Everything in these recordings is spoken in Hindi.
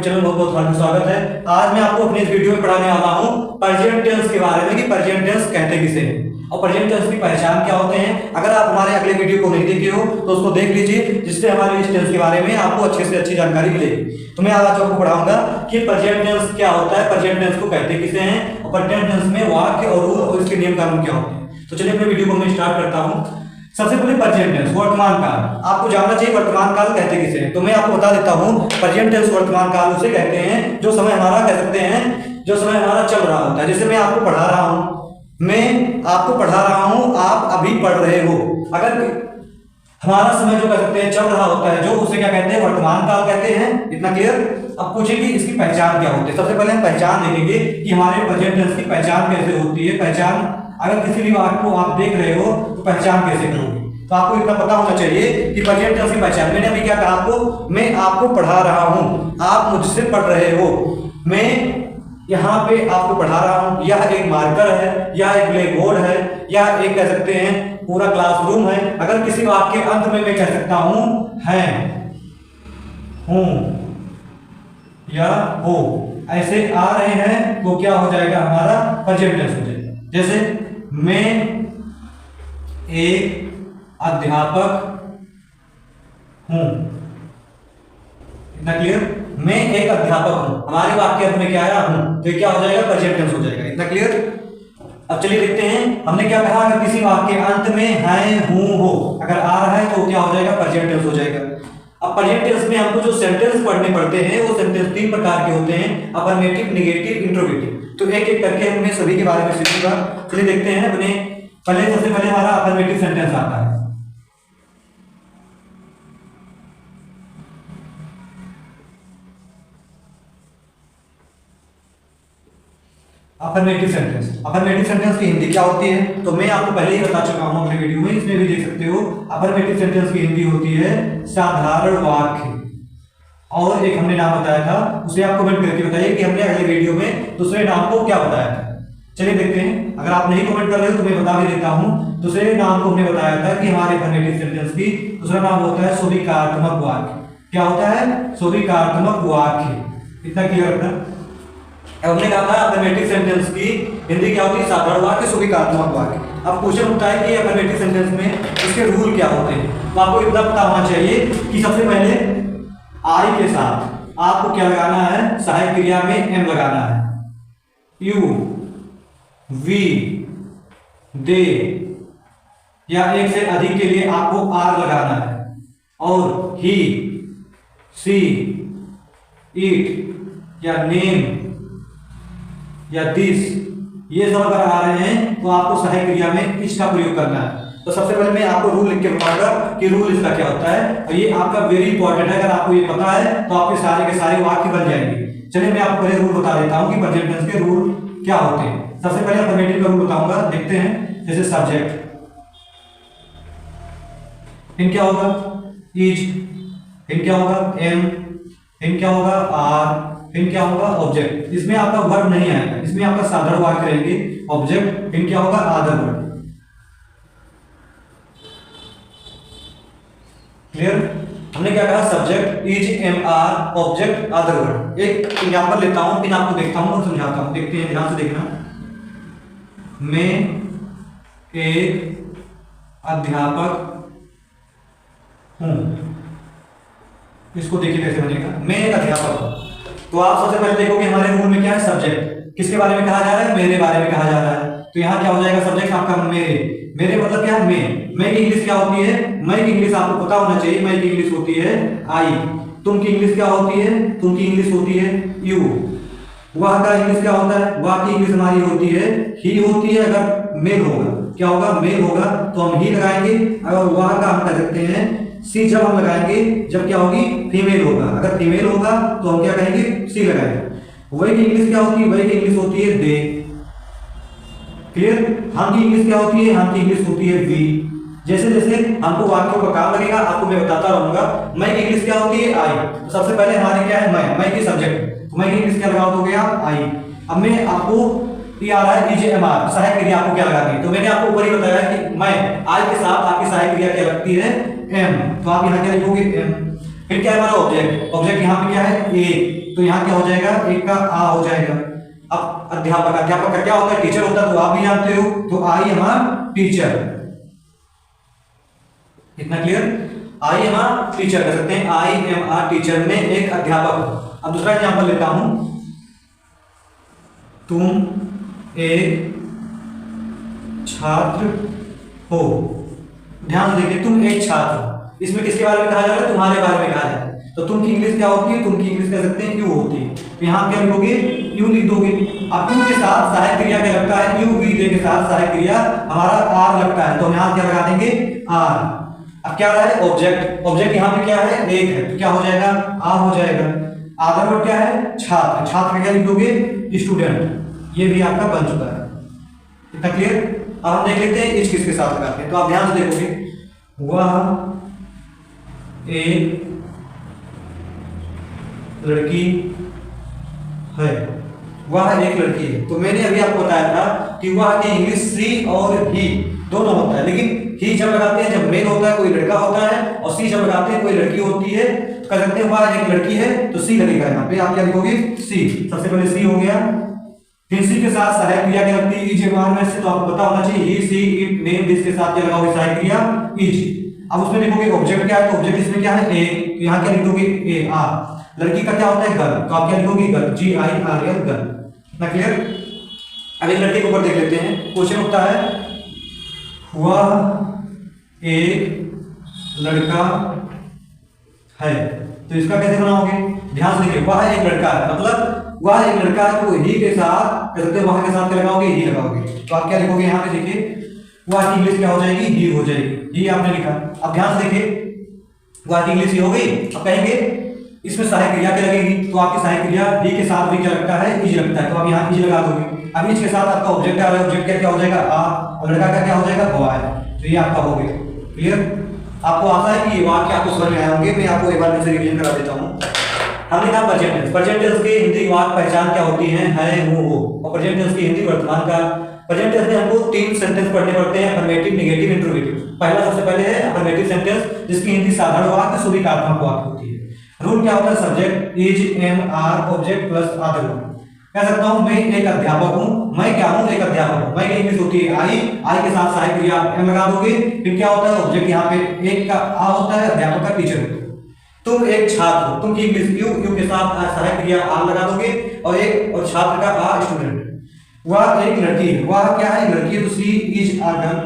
यूट्यूब चैनल बहुत बहुत हार्दिक स्वागत है। आज मैं आपको अपने इस वीडियो में पढ़ाने वाला हूं प्रेजेंट टेंस के बारे में कि प्रेजेंट टेंस कहते किसे हैं और प्रेजेंट टेंस की पहचान क्या होते हैं। अगर आप हमारे अगले वीडियो को नहीं देखे हो तो उसको देख लीजिए, जिससे हमारे इस टेंस के बारे में आपको अच्छे से अच्छी जानकारी मिलेगी। तो मैं आज आपको पढ़ाऊंगा कि प्रेजेंट टेंस क्या होता है, प्रेजेंट टेंस को कहते किसे हैं और प्रेजेंट टेंस में वाक्य और रूल और इसके नियम कानून क्या होते हैं। तो चलिए अपने वीडियो को मैं स्टार्ट करता हूँ। सबसे पहले प्रेजेंट टेंस वर्तमान काल, आपको जानना चाहिए वर्तमान काल कहते किसे हैं। तो मैं आपको बता देता हूँ, प्रेजेंट टेंस वर्तमान काल उसे कहते हैं जो समय हमारा कह सकते हैं, जो समय हमारा चल रहा होता है। जैसे मैं आपको पढ़ा रहा हूँ, मैं आपको पढ़ा रहा हूँ, आप अभी पढ़ रहे हो। अगर हमारा समय जो कह सकते हैं चल रहा होता है, जो उसे क्या कहते हैं, वर्तमान काल कहते हैं। इतना क्लियर। अब पूछेंगे इसकी पहचान क्या होती है। सबसे पहले हम पहचान देखेंगे कि हमारे प्रेजेंट टेंस की पहचान कैसे होती है। पहचान, अगर किसी भी वाक्य को आप देख रहे हो तो पहचान कैसे करोगे, तो आपको इतना पता होना चाहिए कि प्रेजेंट टेंस की पहचान। मैंने अभी क्या कहा आपको, मैं आपको पढ़ा रहा हूँ, आप मुझसे पढ़ रहे हो। मैं यहाँ पे आपको पढ़ा रहा हूँ, यह एक मार्कर है, यह एक ब्लैक बोर्ड है, यह एक कह सकते हैं पूरा क्लासरूम है। अगर किसी वाक्य के अंत में मैं कह सकता हूँ है, हूँ या हो, ऐसे आ रहे हैं तो क्या हो जाएगा, हमारा प्रेजेंट टेंस हो जाएगा। जैसे मैं एक अध्यापक हूं, इतना क्लियर। मैं एक अध्यापक हूं, हमारे वाक्य में क्या आया, हूं, तो ये क्या हो जाएगा, प्रेजेंट टेंस हो जाएगा। इतना क्लियर। अब चलिए देखते हैं, हमने क्या कहा, अगर किसी वाक्य अंत में है, हूं, हो अगर आ रहा है तो क्या हो जाएगा, प्रेजेंट टेंस हो जाएगा। अब प्रेजेंट टेंस में हमको जो सेंटेंस पढ़ने पड़ते हैं वो सेंटेंस तीन प्रकार के होते हैं, अफर्मेटिव, नेगेटिव, इंट्रोगेटिव। तो एक एक करके हमने सभी के बारे में सीखूंगा। चलिए देखते हैं। अपने सबसे पहले हमारा अफर्मेटिव सेंटेंस आता है। अफर्मेटिव सेंटेंस, अफर्मेटिव सेंटेंस की हिंदी क्या होती है, तो मैं आपको पहले ही बता चुका हूं अपने वीडियो में, इसमें भी देख सकते हो। अफर्मेटिव सेंटेंस की हिंदी होती है साधारण वाक्य। और एक हमने नाम बताया था, उसे आप कमेंट करके बताइए कि हमने अगले वीडियो में दूसरे नाम को क्या बताया था। चलिए देखते हैं। अगर आप नहीं कमेंट कर रहे हो तो मैं बता भी देता हूं। दूसरे नाम को हमने बताया था कि हमारे अफर्मेटिव सेंटेंस की दूसरा नाम होता है सुविकारात्मक वाक्य। क्या होता है, सुविकारात्मक वाक्य। इतना क्लियर रखना। हमने कहा था अफर्मेटिव सेंटेंस की हिंदी क्या होती है, साधारण वाक्य, सुविकारात्मक वाक्य। अब क्वेश्चन उठता है कि अफर्मेटिव सेंटेंस में इसके रूल क्या होते हैं। तो आपको इतना पता होना चाहिए कि सबसे पहले आई के साथ आपको क्या लगाना है, सहायक क्रिया में एम लगाना है। यू, वी, दे या एक से अधिक के लिए आपको आर लगाना है। और ही, सी, इट या नेम या दिस, ये सब अगर आ रहे हैं तो आपको सहायक क्रिया में इसका प्रयोग करना है। तो सबसे पहले मैं आपको रूल लिख के बताऊंगा कि रूल इसका क्या होता है, और ये आपका वेरी इंपॉर्टेंट है। अगर आपको ये पता है तो आपके सारे के सारे वाक्य बन जाएंगे। चलिए मैं आपको पहले रूल बता देता हूं कि प्रेजेंट टेंस के रूल क्या होते हैं। सबसे पहले अफर्मेटिव का रूल बताऊंगा, देखते हैं। जैसे सब्जेक्ट, इन क्या होगा, इज, इन क्या होगा, एम, इन क्या होगा, आर, इन क्या होगा, ऑब्जेक्ट। इसमें आपका वर्ब नहीं आएगा, इसमें आपका साधारण वाक्य रहेंगे। ऑब्जेक्ट, इन क्या होगा, आदर वर्ब। क्लियर। हमने क्या कहा, subject, is, am, are, object, other word. एक एग्जांपल लेता हूं, फिर आपको देखता हूं और समझाता हूं। देखते हैं, ध्यान से देखना। मैं एक अध्यापक हूं, इसको देखिए कैसे बनेगा, मैं एक अध्यापक हूं। तो आप सबसे पहले देखोगे हमारे रूल में क्या है, सब्जेक्ट किसके बारे में कहा जा रहा है, मेरे बारे में कहा जा रहा है। तो यहाँ क्या हो जाएगा, सब्जेक्ट आपका मेरे। मेरे मतलब क्या है, मैं की इंग्लिश क्या होती है, मैं की इंग्लिश आपको पता होना चाहिए। मैं की इंग्लिश होती है आई। तुम की इंग्लिश क्या होती है, तुम की इंग्लिश होती है यू। वह का इंग्लिश क्या होता है, वह की इंग्लिश हमारी होती है ही होती है। अगर मेल होगा, क्या होगा, मेल होगा तो हम ही लगाएंगे। अगर वह का हम कह सकते हैं सी, जब हम लगाएंगे जब क्या होगी, फीमेल होगा। अगर फीमेल होगा तो हम क्या कहेंगे, सी लगाएंगे। वही की इंग्लिश क्या होती है, वही की इंग्लिश होती है दे। क्लियर। हम की इंग्लिश क्या होती है, हम की इंग्लिश होती है वी। जैसे जैसे हमको वाक्यों का काम लगेगा आपको मैं बताता रहूंगा। मैं की इंग्लिश क्या होती है, आई। तो सबसे पहले हमारे क्या है, मैं की सब्जेक्ट, तो मैं की इंग्लिश क्या लगा दोगे आप, आई। अब मैं आपको ये आ रहा है, इज, एम, आर, सहायक क्रिया आपको क्या लगानी है। तो मैंने आपको ऊपर ही बताया कि मैं, आई के साथ आपकी सहायक क्रिया क्या लगती है, एम। तो आप यहाँ क्या लिखोगे, एम। फिर क्या है हमारा ऑब्जेक्ट, ऑब्जेक्ट यहाँ पे क्या है, ए। तो यहाँ क्या हो जाएगा, एक का आ हो जाएगा। अब अध्यापक, अध्यापक का क्या होता है, टीचर होता है, तो आप भी जानते हो, तो आई हमारा टीचर। इतना क्लियर, आई हमारा टीचर कर सकते हैं, आई एम आर टीचर में एक अध्यापक। अब दूसरा एग्जांपल लेता हूं, तुम एक छात्र हो। ध्यान से देखिए, तुम एक छात्र, इसमें किसके बारे में कहा जा रहा है, तुम्हारे बारे में कहा जा रहा है। तो तुम की इंग्लिश क्या होती है, तुम की इंग्लिश कह सकते हैं यू होती है। तो यहाँ क्या लिखोगे, यू लिख दोगे। अब यू के साथ सहायक क्रिया क्या लगता है, यू वी के साथ सहायक क्रिया हमारा आर लगता है, तो हम यहाँ क्या लगा देंगे, आर। अब क्या रहा है, ऑब्जेक्ट, ऑब्जेक्ट यहाँ पे क्या है, एक है, तो क्या हो जाएगा, आ हो जाएगा। आदर वर्ड क्या है, छात्र, छात्र का क्या लिख दोगे, स्टूडेंट। ये भी आपका बन चुका है। इतना क्लियर। अब हम देख लेते हैं इज किसके साथ लगाते हैं। तो आप ध्यान से देखोगे, वह एक लड़की है, वह एक लड़की है। तो मैंने अभी आपको बताया था कि वह की इंग्लिश सी और ही दोनों होता है, लेकिन ही जब लगाते हैं जब मेन होता है, कोई लड़का होता है, और सी जब लगाते हैं कोई लड़की होती है, तो कह सकते हैं वह एक लड़की है, तो सी लगेगा। यहाँ पे आप क्या लिखोगे, सी। सबसे पहले सी हो गया, फिर सी के साथ सहायक क्रिया क्या लगती है, इज में से, तो आपको पता होना चाहिए, ही सी इट नेम दिस के साथ क्या लगाओगे, सहायक क्रिया इज। अब उसमें देखोगे ऑब्जेक्ट क्या है, तो ऑब्जेक्ट इसमें क्या है, ए, तो यहाँ क्या लिखोगे, ए आ। लड़की का क्या होता है, गर्ल, तो आप क्या लिखोगे, girl, G I R L, girl. ना क्लियर। अब एक लड़के के ऊपर देख लेते हैं, क्वेश्चन उठता है, वह एक लड़का है, तो इसका कैसे बनाओगे, ध्यान से देखिए, वह एक लड़का है, मतलब वह एक लड़का है, तो ही के साथ कहते हैं, वह के साथ क्या लगाओगे, ही लगाओगे। तो आप क्या लिखोगे, यहाँ पे देखिए, वह की इंग्लिश क्या हो जाएगी, ही हो जाएगी, ही आपने लिखा। अब ध्यान से देखिए, वह की इंग्लिश ही हो गई। अब कहेंगे इसमें सहायक क्रिया क्या लगेगी, तो आपकी सहायक क्रिया ही के साथ भी क्या लगता है, इज लगता है, तो आप यहाँ इज लगा दोगे। अब इज के साथ आपका ऑब्जेक्ट आ रहा है, ऑब्जेक्ट क्या हो जाएगा, आ, और लड़का का क्या हो जाएगा, बॉय। तो ये आपका हो गया। क्लियर। आपको आता है कि ये वाक्य आपको समझ में आए होंगे। मैं आपको एक बार फिर से रिवीजन करा देता हूँ। हमने कहा प्रेजेंट टेंस, प्रेजेंट टेंस की हिंदी वाक्य पहचान क्या होती है, हूँ, हो। और प्रेजेंट टेंस की हिंदी वर्तमान काल। प्रेजेंट टेंस में हमको 3 सेंटेंस पढ़ने पड़ते हैं, अफर्मेटिव, नेगेटिव, इंट्रोगेटिव। पहला सबसे पहले है अफर्मेटिव सेंटेंस, जिसकी हिंदी साधारण वाक्य, सुविकारात्मक वाक्य होती है। रूल क्या होता है, subject is am are object plus other word. कह सकता हूं मैं एक अध्यापक हूं, मैं क्या हूं, एक अध्यापक हूं। मैं की इंग्लिश होती है आई, आई के साथ सहायक क्रिया एम लगा दोगे। फिर क्या होता है, ऑब्जेक्ट यहाँ पे एक का आ होता है, अध्यापक का टीचर होता है। तुम एक छात्र हो, तुम की इंग्लिश यू, यू के साथ सहायक क्रिया आ लगा दोगे, और एक और छात्र का आ स्टूडेंट। वह एक लड़की है, वह क्या है, लड़की है, तो सी इज अ गर्ल।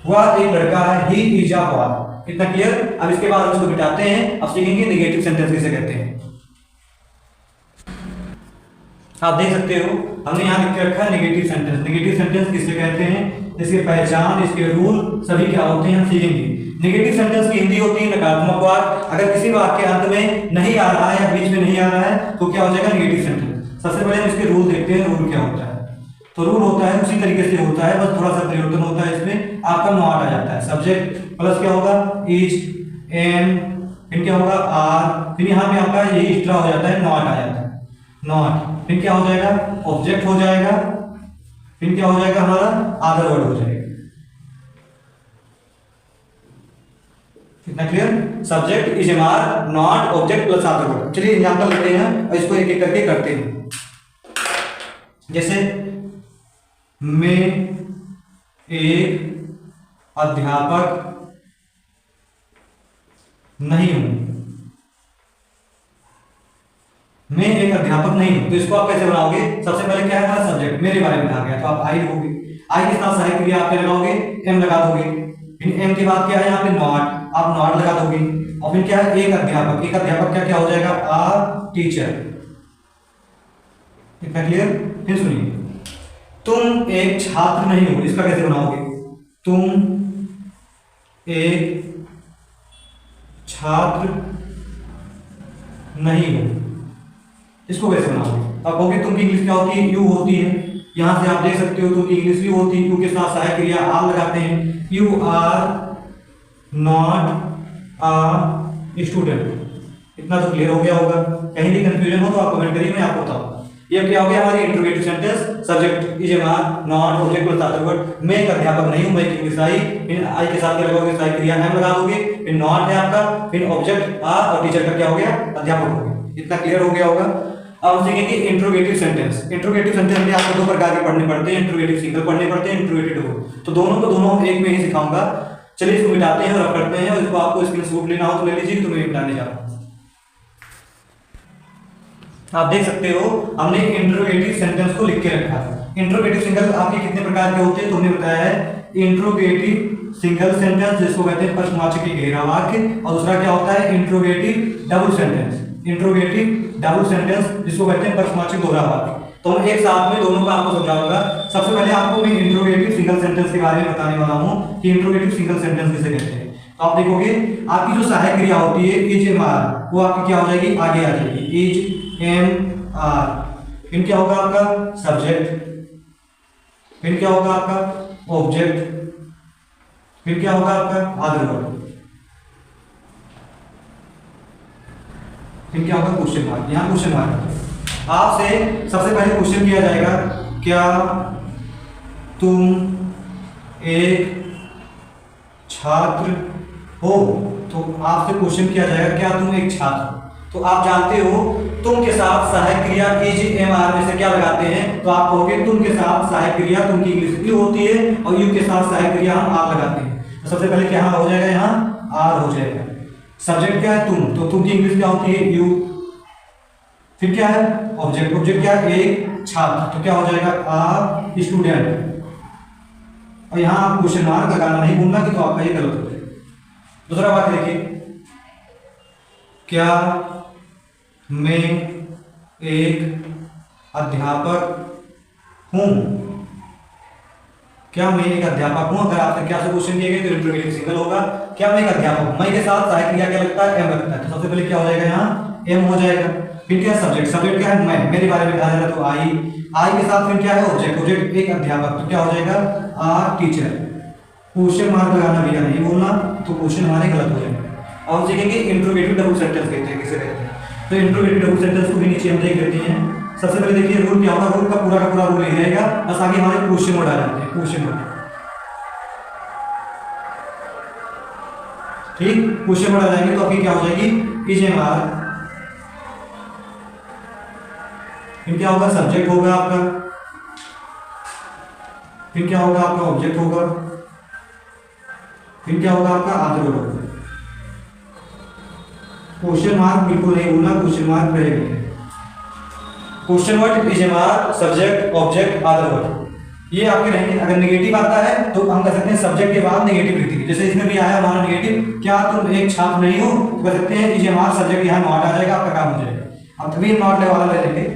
वह एक लड़का है, ही इज अ बॉय। इतना क्लियर। अब इसके बाद हम इसको बिठाते हैं, अब सीखेंगे नेगेटिव सेंटेंस किसे कहते हैं। आप देख सकते हो हमने यहाँ लिख के रखा है नेगेटिव सेंटेंस। नेगेटिव सेंटेंस किसे कहते हैं, इसकी पहचान, इसके रूल सभी क्या होते हैं, हम सीखेंगे। नेगेटिव सेंटेंस की हिंदी होती है नकारात्मक वाक्य। अगर किसी वाक्य के अंत में नहीं आ रहा है या बीच में नहीं आ रहा है तो क्या हो जाएगा, नेगेटिव सेंटेंस। सबसे पहले हम इसके रूल देखते हैं, रूल क्या होता है। तो रूल होता है उसी तरीके से होता है, बस थोड़ा सा परिवर्तन होता है। इसमें आपका नॉट आ जाता है, सब्जेक्ट प्लस क्या होगा, इज, एम, फिर क्या होगा, आर, फिर यहाँ पे आपका यही एक्स्ट्रा हो जाता है, नॉट आ जाता है, नॉट। फिर क्या हो जाएगा, ऑब्जेक्ट हो जाएगा, फिर क्या हो जाएगा हमारा, अदर वर्ड हो जाएगा। इतना clear. Subject is am are, not, object plus other word. चलिए एग्जांपल लेते हैं और इसको एक एक करके करते हैं। जैसे मैं एक अध्यापक नहीं हूं, मैं एक अध्यापक नहीं हूं, तो इसको आप कैसे बनाओगे, सबसे पहले क्या है हमारा सब्जेक्ट, मेरे बारे में कहा गया, तो आप आई लिखोगे। आई के साथ सहायक क्रिया आप क्या लगाओगे, एम लगा दोगे। फिर एम के बाद क्या है यहाँ पे नॉट, आप नॉट लगा दोगे। और फिर क्या है, एक अध्यापक, एक अध्यापक क्या क्या हो जाएगा, आ टीचर। इतना क्लियर। फिर सुनिए, तुम एक छात्र नहीं हो, इसका कैसे बनाओगे, तुम एक छात्र नहीं हो, इसको कैसे बनाओगे। अब कहोगे तुम की इंग्लिश क्या होती है, यू होती है। यहां से आप देख सकते हो तुम की इंग्लिश यू होती है, यू के साथ सहायक क्रिया आर लगाते हैं। You are not a student. इतना तो क्लियर हो गया होगा। कहीं भी कंफ्यूजन हो तो आप कमेंट करिए, मैं आपको बताऊंगा। ये क्या हो गया हमारी interrogative sentence, subject is am are, not, object plus other word. मैं एक अध्यापक नहीं हूं, मैं एक इंग्लिश आई, फिर आई के साथ क्या लगाओगे, सहायक क्रिया एम लगा दोगे। फिर नॉट है आपका, फिर ऑब्जेक्ट आ, और टीचर का क्या हो गया, अध्यापक हो गया। इतना क्लियर हो गया होगा। अब हम सीखेंगे इंट्रोगेटिव सेंटेंस। इंट्रोगेटिव सेंटेंस में आपको दो प्रकार के पढ़ने पड़ते हैं, इंट्रोगेटिव सिंगल पढ़ने पड़ते हैं, इंट्रोगेटिव डबल। तो दोनों को दोनों एक में ही सिखाऊंगा। चलिए इसको मिटाते हैं और रब करते हैं, और इसको आपको स्क्रीनशॉट लेना हो तो ले लीजिए, तो मैं मिटाने जा रहा हूँ। आप देख सकते हो हमने इंट्रोगेटिव सेंटेंस को लिख के रखा है। इंट्रोगेटिव सिंगल आपके कितने प्रकार के होते हैं, तुमने बताया है इंट्रोगेटिव सिंगल सेंटेंस जिसको कहते हैं प्रश्नवाचक के घेरा वाक्य, और दूसरा क्या होता है interrogative double sentence. Interrogative double sentence जिसको कहते हैं प्रश्नवाचक दोहरा वाक्य। तो हम एक साथ में दोनों का आपको समझाऊंगा। सबसे पहले आपको मैं इंट्रोगेटिव सिंगल सेंटेंस के बारे में बताने वाला हूँ कि इंट्रोगेटिव सिंगल सेंटेंस किसे कहते हैं। तो आप देखोगे आपकी जो सहायक क्रिया होती है इज एम आर, वो आपकी क्या हो जाएगी, आगे आ जाएगी, इज एम आर। फिर क्या होगा आपका सब्जेक्ट, फिर क्या होगा आपका ऑब्जेक्ट, फिर क्या होगा आपका अदर वर्ब, फिर क्या होगा क्वेश्चन मार्क। यहाँ क्वेश्चन मार्क आपसे सबसे पहले क्वेश्चन किया जाएगा, क्या तुम एक छात्र हो। तो आपसे क्वेश्चन किया जाएगा क्या तुम एक छात्र हो। तो आप जानते हो तुम के साथ सहायक क्रिया इज एम आर में से क्या लगाते हैं, तो आप कहोगे तुम के साथ सहायक क्रिया, तुम की इंग्लिश यू होती है, और यू के साथ सहायक क्रिया हम आप लगाते हैं। तो सबसे पहले क्या हो जाएगा, यहाँ आर हो जाएगा। सब्जेक्ट क्या है तुम, तो तुम की इंग्लिश क्या होती है यू। फिर क्या है ऑब्जेक्ट, ऑब्जेक्ट क्या है एक छात्र, तो क्या हो जाएगा आ स्टूडेंट। और यहाँ आप क्वेश्चन मार्क लगाना नहीं भूलना कि तो आपका ये गलत हो जाएगा। दूसरा वाक्य देखिए, क्या मैं एक अध्यापक हूँ। क्या मैं एक अध्यापक हूँ, अगर आपसे क्या से क्वेश्चन किए गए तो इंट्रोगेटिव सिंगल होगा। क्या मैं एक अध्यापक हूँ, मैं के साथ सहायक क्रिया क्या लगता है एम लगता है, तो सबसे पहले क्या हो जाएगा यहाँ एम हो जाएगा। फिर क्या सब्जेक्ट, सब्जेक्ट क्या है मैं, मेरे बारे में कहा जा रहा है तो आई के साथ फिर क्या है ऑब्जेक्ट, ऑब्जेक्ट एक अध्यापक, तो क्या हो जाएगा आ टीचर। क्वेश्चन मार्क लगाना भैया नहीं बोलना, तो क्वेश्चन हमारे गलत हो जाएंगे। और सीखेंगे इंट्रोगेटिव डबल सेंटेंस कहते हैं, किसे कहते हैं। तो इंट्रोगेटिव डबल सेंटेंस को भी नीचे हम देख लेते हैं। सबसे पहले देखिए रूल क्या होगा, रूल का पूरा रूल नहीं रहेगा, बस आगे हमारे क्वेश्चन वर्ड आ जाते हैं, क्वेश्चन वर्ड। ठीक, क्वेश्चन वर्ड आ जाएंगे तो आपकी क्या हो जाएगी इज एम आर। फिर क्या होगा सब्जेक्ट होगा आपका, फिर क्या होगा आपका ऑब्जेक्ट होगा, फिर क्या होगा आपका आदर होगा। क्वेश्चन मार्क बिल्कुल नहीं भूलना, क्वेश्चन मार्क रहेगा। Question word is am are, subject object other word, ये आपके रहेंगे। अगर नेगेटिव आता है तो हम कह सकते हैं सब्जेक्ट के बाद नेगेटिव लिख देंगे, जैसे इसमें भी आया हमारा नेगेटिव, क्या तुम एक छात्र नहीं हो, तो कह सकते हैं इज एम आर, सब्जेक्ट यहाँ नॉट आ जाएगा, आपका काम हो जाएगा। अब तभी नॉट ले वाला ले लेंगे।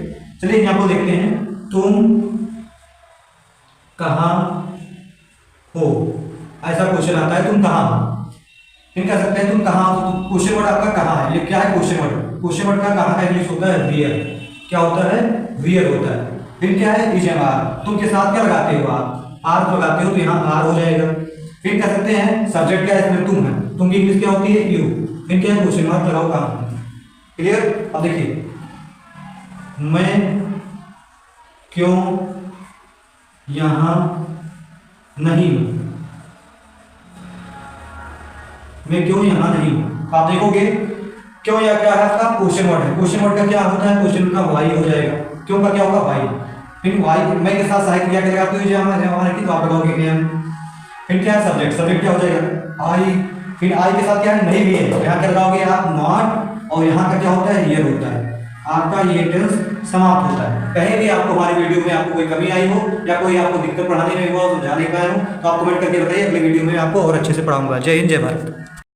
चलिए यहाँ पर देखते हैं, तुम कहाँ हो, ऐसा क्वेश्चन आता है तुम कहाँ हो। फिर कह सकते हैं तुम कहाँ हो, तो क्वेश्चन वर्ड आपका कहाँ है, ये क्या है क्वेश्चन वर्ड। क्वेश्चन वर्ड का कहाँ का इंग्लिश होता है वियर, क्या होता है वियर होता है। फिर क्या है इज एम आर, तुम के साथ क्या लगाते हो आप आर लगाते हो, तो यहाँ आर हो जाएगा। फिर कह सकते हैं सब्जेक्ट क्या है इसमें तुम है, तुम की इंग्लिश क्या होती है यू। फिर क्या है क्वेश्चन मार्क लगाओ कहाँ। क्लियर। अब देखिए, मैं क्यों यहाँ नहीं हूं, मैं क्यों यहाँ नहीं हूं। आप देखोगे क्यों या क्या है आपका क्वेश्चन वर्ड है, क्वेश्चन वर्ड का क्या होता है क्वेश्चन का वाई हो जाएगा, क्यों का क्या होगा वाई। फिर वाई मैं के साथ सहायक क्रिया क्या लगाते हो, हमारे की तो आप लगाओगे एम। फिर क्या है सब्जेक्ट, सब्जेक्ट क्या हो जाएगा आई। फिर आई के साथ क्या है नहीं भी है, यहाँ क्या लगाओगे आप नॉट, और यहाँ का क्या होता है ये होता है, आपका ये टेंस समाप्त होता है। कहीं भी आपको हमारी वीडियो में आपको कोई कमी आई हो या कोई आपको दिक्कत पढ़ाने में हुआ समझा नहीं पाया हो, तो आप कमेंट करके बताइए, अगले वीडियो में आपको और अच्छे से पढ़ाऊंगा। जय हिंद, जय भारत।